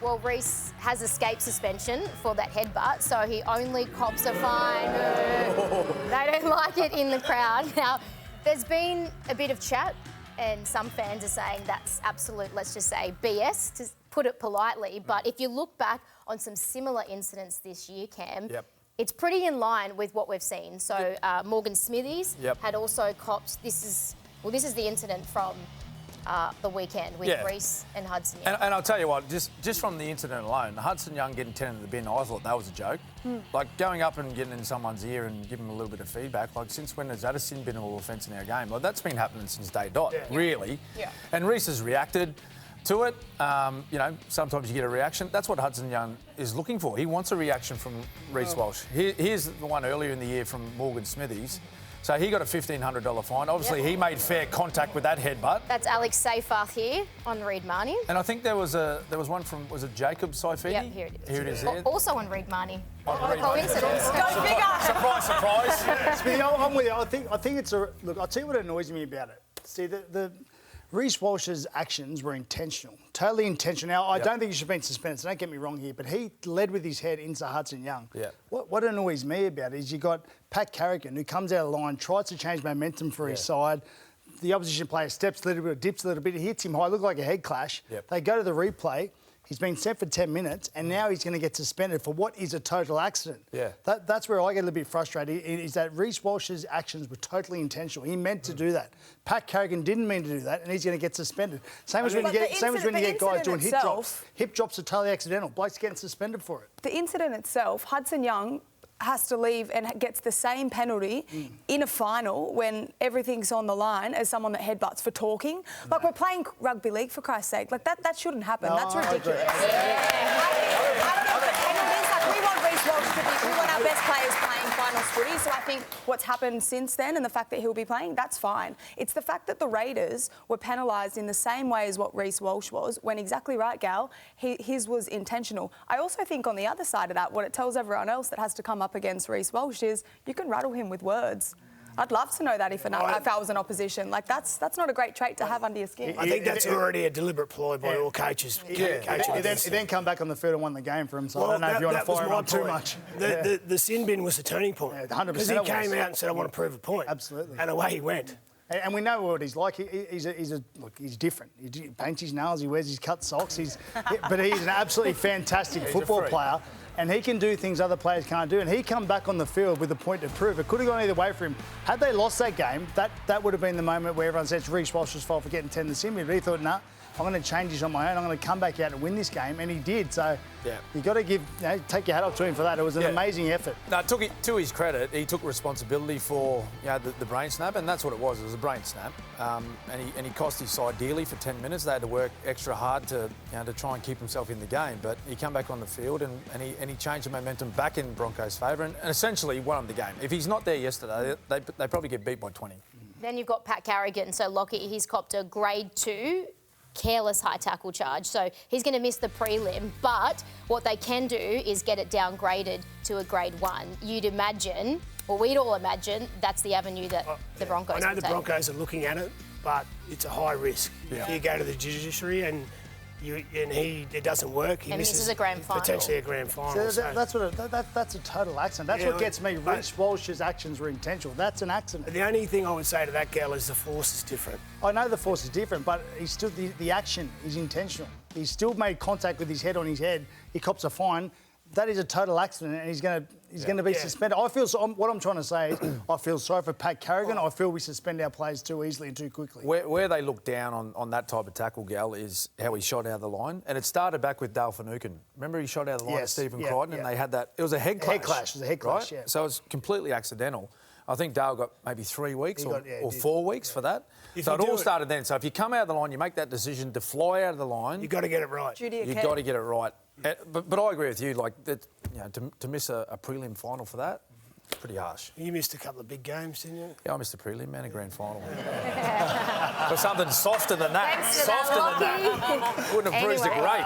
Well, Reece has escaped suspension for that headbutt, so he only cops a fine. They don't like it in the crowd. Now, there's been a bit of chat, and some fans are saying that's absolute, let's just say, BS, to put it politely. But if you look back on some similar incidents this year, Cam, it's pretty in line with what we've seen. So Morgan Smithies had also copped. This is the incident from the weekend with Reece and Hudson Young. And I'll tell you what, just from the incident alone, Hudson Young getting 10 in the bin, I thought that was a joke. Like, going up and getting in someone's ear and giving them a little bit of feedback, like, since when has that a sin-binnable offence in our game? Like, that's been happening since day dot, really. And Reece has reacted to it. You know, sometimes you get a reaction. That's what Hudson Young is looking for. He wants a reaction from Reece Walsh. Here's the one earlier in the year from Morgan Smithies. So he got a $1,500 fine. Obviously, he made fair contact with that headbutt. That's Alex Seyfarth here on Reed Marnie. And I think there was one from, was it Jacob Saifidi? Yep, here it is. Here it is there. Also on Reed Marnie. Coincidence. Go figure. Surprise, surprise. I'm with you. I think it's a... Look, I'll tell you what annoys me about it. See, the Reece Walsh's actions were intentional. Totally intentional. Now, I don't think he should have been suspended, so don't get me wrong here, but he led with his head into Hudson Young. What annoys me about it is you got Pat Carrigan, who comes out of line, tries to change momentum for his side. The opposition player steps a little bit, dips a little bit, hits him high, looked like a head clash. They go to the replay. He's been sent for 10 minutes, and now he's going to get suspended for what is a total accident. That's where I get a little bit frustrated, is that Reece Walsh's actions were totally intentional. He meant to do that. Pat Carrigan didn't mean to do that, and he's going to get suspended. Same as when you get guys doing hip drops. Hip drops are totally accidental. Bloke's getting suspended for it. The incident itself, Hudson Young has to leave and gets the same penalty in a final when everything's on the line as someone that headbutts for talking. Like, we're playing rugby league, for Christ's sake. Like, that shouldn't happen. No, that's ridiculous. Yeah. I don't know if penalties, like, we want Reece Walsh to be, we want our best players playing finals footy, so I think what's happened since then and the fact that he'll be playing, that's fine. It's the fact that the Raiders were penalised in the same way as what Reece Walsh was, when exactly right, Gal, his was intentional. I also think on the other side of that, what it tells everyone else that has to come up against Reece Walsh is you can rattle him with words. I'd love to know that if I was in opposition. Like, that's not a great trait to have under your skin. I think that's already a deliberate ploy by all coaches. He then come back on the field and won the game for him, so I don't know if you want to fire him on too much. The sin bin was the turning point. 100%. Because he came out and said, I want to prove a point. Absolutely. And away he went. And we know what he's like. He's different. He paints his nails, he wears his cut socks, but he's an absolutely fantastic football player. And he can do things other players can't do. And he come back on the field with a point to prove. It could have gone either way for him. Had they lost that game, that would have been the moment where everyone says it's Reece Walsh's fault for getting 10 to Sydney. But he thought, nah, I'm going to change this on my own. I'm going to come back out and win this game. And he did. So you've got to take your hat off to him for that. It was an amazing effort. No, to his credit, he took responsibility for the brain snap, and that's what it was. It was a brain snap. And he cost his side dearly for 10 minutes. They had to work extra hard to try and keep himself in the game. But he came back on the field and he changed the momentum back in Broncos' favour and essentially won the game. If he's not there yesterday, they probably get beat by 20. Then you've got Pat Carrigan. So Lockie, he's copped a grade 2 careless high tackle charge. So he's going to miss the prelim, but what they can do is get it downgraded to a grade 1. You'd imagine, or we'd all imagine, that's the avenue that the Broncos I know the Broncos are looking at it, but it's a high risk. If you go to the judiciary and it doesn't work, he misses a grand final. Potentially a grand final. So that's a total accident. That's what gets me. Reece Walsh's actions were intentional. That's an accident. The only thing I would say to that girl is the force is different. I know the force is different, but he's still the action is intentional. He's still made contact with his head on his head. He cops a fine. That is a total accident, and he's going to be suspended. What I'm trying to say is I feel sorry for Pat Carrigan. I feel we suspend our players too easily and too quickly. Where they look down on that type of tackle, Gal, is how he shot out of the line. And it started back with Dale Finucane. Remember he shot out of the line at Stephen Crichton and they had that... It was a head clash. It was a head clash, right? So it was completely accidental. I think Dale got maybe 3 weeks or 4 weeks for that. So it all started then. So if you come out of the line, you make that decision to fly out of the line... You've got to get it right. You've got to get it right. But I agree with you, like, that, to miss a prelim final for that, it's pretty harsh. You missed a couple of big games, didn't you? Yeah, I missed a prelim and a grand final. For something softer than that. Thanks for that, Lockie. Wouldn't have bruised it great.